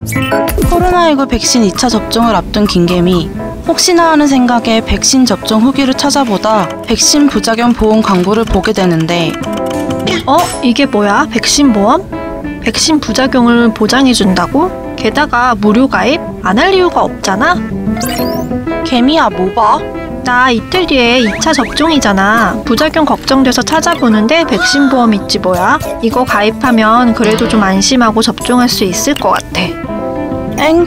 코로나19 백신 2차 접종을 앞둔 김개미. 혹시나 하는 생각에 백신 접종 후기를 찾아보다 백신 부작용 보험 광고를 보게 되는데, 이게 뭐야? 백신 보험? 백신 부작용을 보장해준다고? 게다가 무료 가입? 안 할 이유가 없잖아? 개미야, 뭐 봐? 나 이틀 뒤에 2차 접종이잖아. 부작용 걱정돼서 찾아보는데 백신 보험 있지 뭐야? 이거 가입하면 그래도 좀 안심하고 접종할 수 있을 것 같아.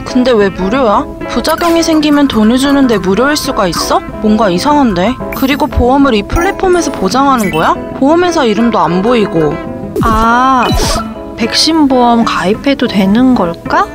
근데 왜 무료야? 부작용이 생기면 돈을 주는데 무료일 수가 있어? 뭔가 이상한데? 그리고 보험을 이 플랫폼에서 보장하는 거야? 보험회사 이름도 안 보이고. 백신 보험 가입해도 되는 걸까?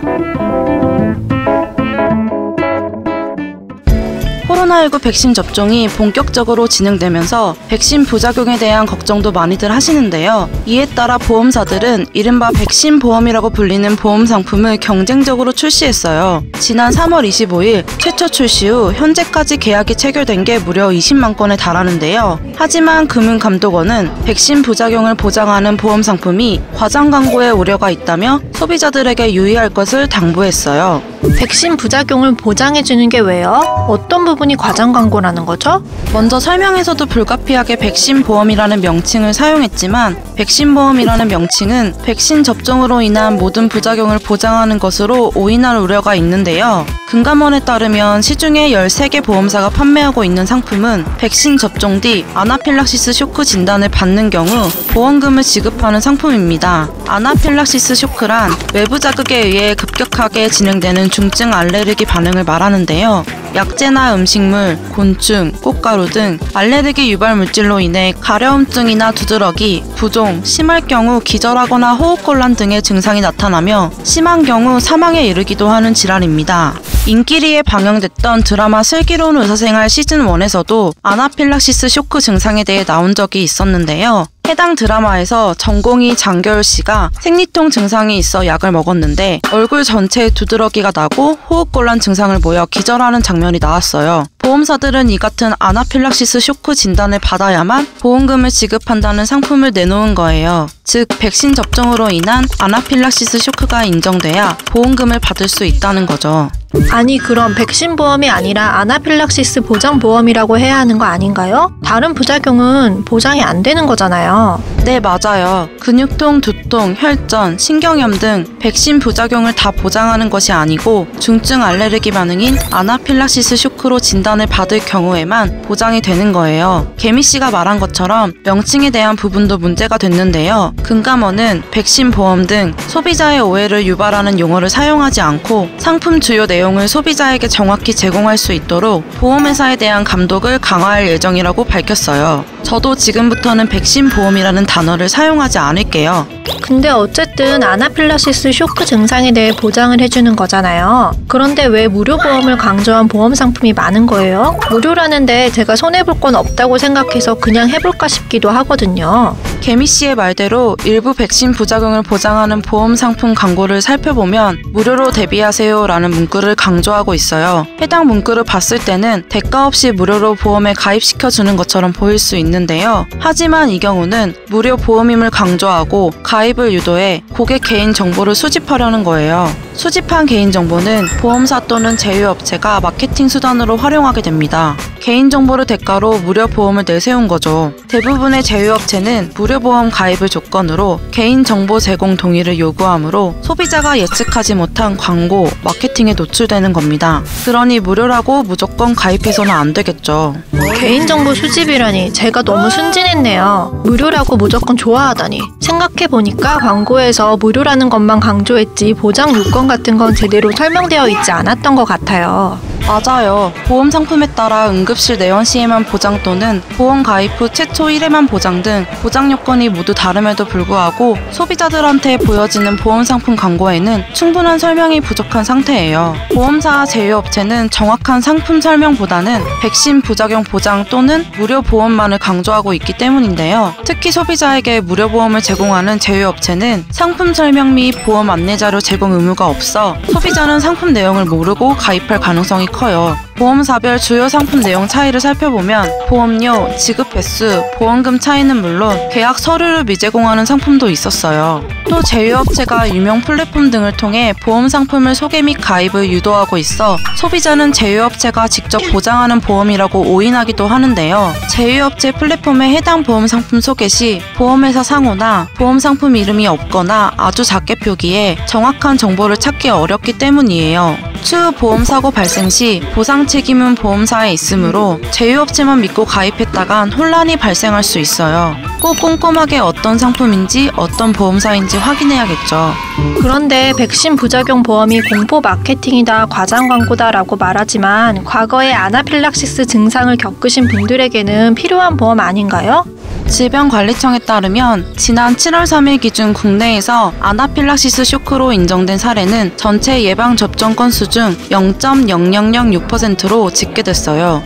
코로나19 백신 접종이 본격적으로 진행되면서 백신 부작용에 대한 걱정도 많이들 하시는데요. 이에 따라 보험사들은 이른바 백신 보험이라고 불리는 보험 상품을 경쟁적으로 출시했어요. 지난 3월 25일 최초 출시 후 현재까지 계약이 체결된 게 무려 20만 건에 달하는데요. 하지만 금융감독원은 백신 부작용을 보장하는 보험 상품이 과장 광고에 우려가 있다며 소비자들에게 유의할 것을 당부했어요. 백신 부작용을 보장해주는 게 왜요? 어떤 부분이 과장 광고라는 거죠? 먼저 설명에서도 불가피하게 백신 보험이라는 명칭을 사용했지만, 백신 보험이라는 명칭은 백신 접종으로 인한 모든 부작용을 보장하는 것으로 오인할 우려가 있는데요. 금감원에 따르면 시중에 13개 보험사가 판매하고 있는 상품은 백신 접종 뒤 아나필락시스 쇼크 진단을 받는 경우 보험금을 지급하는 상품입니다. 아나필락시스 쇼크란 외부 자극에 의해 급격하게 진행되는 중증 알레르기 반응을 말하는데요. 약재나 음식물, 곤충, 꽃가루 등 알레르기 유발 물질로 인해 가려움증이나 두드러기, 부종, 심할 경우 기절하거나 호흡곤란 등의 증상이 나타나며 심한 경우 사망에 이르기도 하는 질환입니다. 인기리에 방영됐던 드라마 슬기로운 의사생활 시즌1에서도 아나필락시스 쇼크 증상에 대해 나온 적이 있었는데요. 해당 드라마에서 전공의 장겨울 씨가 생리통 증상이 있어 약을 먹었는데 얼굴 전체에 두드러기가 나고 호흡곤란 증상을 보여 기절하는 장면이 나왔어요. 보험사들은 이 같은 아나필락시스 쇼크 진단을 받아야만 보험금을 지급한다는 상품을 내놓은 거예요. 즉, 백신 접종으로 인한 아나필락시스 쇼크가 인정돼야 보험금을 받을 수 있다는 거죠. 아니, 그럼 백신 보험이 아니라 아나필락시스 보장 보험이라고 해야 하는 거 아닌가요? 다른 부작용은 보장이 안 되는 거잖아요. 네, 맞아요. 근육통, 두통, 혈전, 신경염 등 백신 부작용을 다 보장하는 것이 아니고 중증 알레르기 반응인 아나필락시스 쇼크로 진단을 받을 경우에만 보장이 되는 거예요. 개미씨가 말한 것처럼 명칭에 대한 부분도 문제가 됐는데요. 금감원은 백신 보험 등 소비자의 오해를 유발하는 용어를 사용하지 않고 상품 주요 내용을 소비자에게 정확히 제공할 수 있도록 보험회사에 대한 감독을 강화할 예정이라고 밝혔어요. 저도 지금부터는 백신 보험이라는 단어를 사용하지 않을게요. 근데 어쨌든 아나필락시스 쇼크 증상에 대해 보장을 해주는 거잖아요. 그런데 왜 무료 보험을 강조한 보험 상품이 많은 거예요? 무료라는데 제가 손해볼 건 없다고 생각해서 그냥 해볼까 싶기도 하거든요. 개미씨의 말대로 일부 백신 부작용을 보장하는 보험 상품 광고를 살펴보면 무료로 대비하세요 라는 문구를 강조하고 있어요. 해당 문구를 봤을 때는 대가 없이 무료로 보험에 가입시켜주는 것처럼 보일 수 있는데요. 하지만 이 경우는 무료 보험임을 강조하고 가입을 유도해 고객 개인 정보를 수집하려는 거예요. 수집한 개인정보는 보험사 또는 제휴업체가 마케팅 수단으로 활용하게 됩니다. 개인정보를 대가로 무료 보험을 내세운 거죠. 대부분의 제휴업체는 무료 보험 가입을 조건으로 개인정보 제공 동의를 요구하므로 소비자가 예측하지 못한 광고, 마케팅에 노출되는 겁니다. 그러니 무료라고 무조건 가입해서는 안 되겠죠. 개인정보 수집이라니 제가 너무 순진했네요. 무료라고 무조건 좋아하다니. 생각해보니까 광고에서 무료라는 것만 강조했지 보장 요건 같은 건 제대로 설명되어 있지 않았던 것 같아요. 맞아요. 보험 상품에 따라 응급실 내원 시에만 보장 또는 보험 가입 후 최초 1회만 보장 등 보장 요건이 모두 다름에도 불구하고 소비자들한테 보여지는 보험 상품 광고에는 충분한 설명이 부족한 상태예요. 보험사 제휴업체는 정확한 상품 설명보다는 백신 부작용 보장 또는 무료 보험만을 강조하고 있기 때문인데요. 특히 소비자에게 무료 보험을 제공하는 제휴업체는 상품 설명 및 보험 안내 자료 제공 의무가 없어 소비자는 상품 내용을 모르고 가입할 가능성이 커요. 보험사별 주요 상품 내용 차이를 살펴보면 보험료, 지급 횟수, 보험금 차이는 물론 계약 서류를 미제공하는 상품도 있었어요. 또 제휴업체가 유명 플랫폼 등을 통해 보험 상품을 소개 및 가입을 유도하고 있어 소비자는 제휴업체가 직접 보장하는 보험이라고 오인하기도 하는데요. 제휴업체 플랫폼에 해당 보험 상품 소개 시 보험회사 상호나 보험 상품 이름이 없거나 아주 작게 표기해 정확한 정보를 찾기 어렵기 때문이에요. 추후 보험사고 발생 시 보상 책임은 보험사에 있으므로 제휴업체만 믿고 가입했다간 혼란이 발생할 수 있어요. 꼭 꼼꼼하게 어떤 상품인지 어떤 보험사인지 확인해야겠죠. 그런데 백신 부작용 보험이 공포 마케팅이다, 과장 광고다라고 말하지만 과거에 아나필락시스 증상을 겪으신 분들에게는 필요한 보험 아닌가요? 질병관리청에 따르면 지난 7월 3일 기준 국내에서 아나필락시스 쇼크로 인정된 사례는 전체 예방접종 건수 중 0.0006%로 집계됐어요.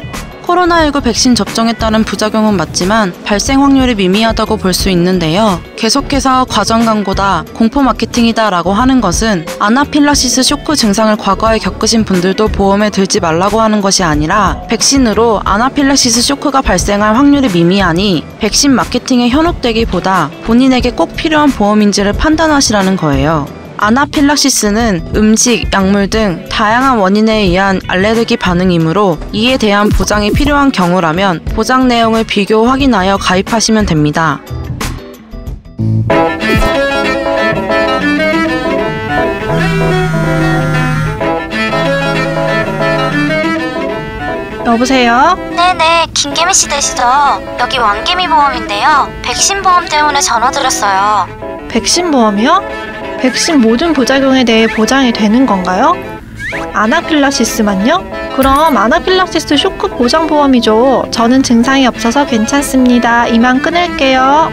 코로나19 백신 접종에 따른 부작용은 맞지만 발생 확률이 미미하다고 볼 수 있는데요. 계속해서 과정 광고다, 공포 마케팅이다 라고 하는 것은 아나필락시스 쇼크 증상을 과거에 겪으신 분들도 보험에 들지 말라고 하는 것이 아니라 백신으로 아나필락시스 쇼크가 발생할 확률이 미미하니 백신 마케팅에 현혹되기보다 본인에게 꼭 필요한 보험인지를 판단하시라는 거예요. 아나필락시스는 음식, 약물 등 다양한 원인에 의한 알레르기 반응이므로 이에 대한 보장이 필요한 경우라면 보장 내용을 비교 확인하여 가입하시면 됩니다. 여보세요? 네네, 김개미 씨 되시죠? 여기 왕개미 보험인데요. 백신 보험 때문에 전화드렸어요. 백신 보험이요? 백신 모든 부작용에 대해 보장이 되는 건가요? 아나필락시스만요? 그럼 아나필락시스 쇼크 보장 보험이죠. 저는 증상이 없어서 괜찮습니다. 이만 끊을게요.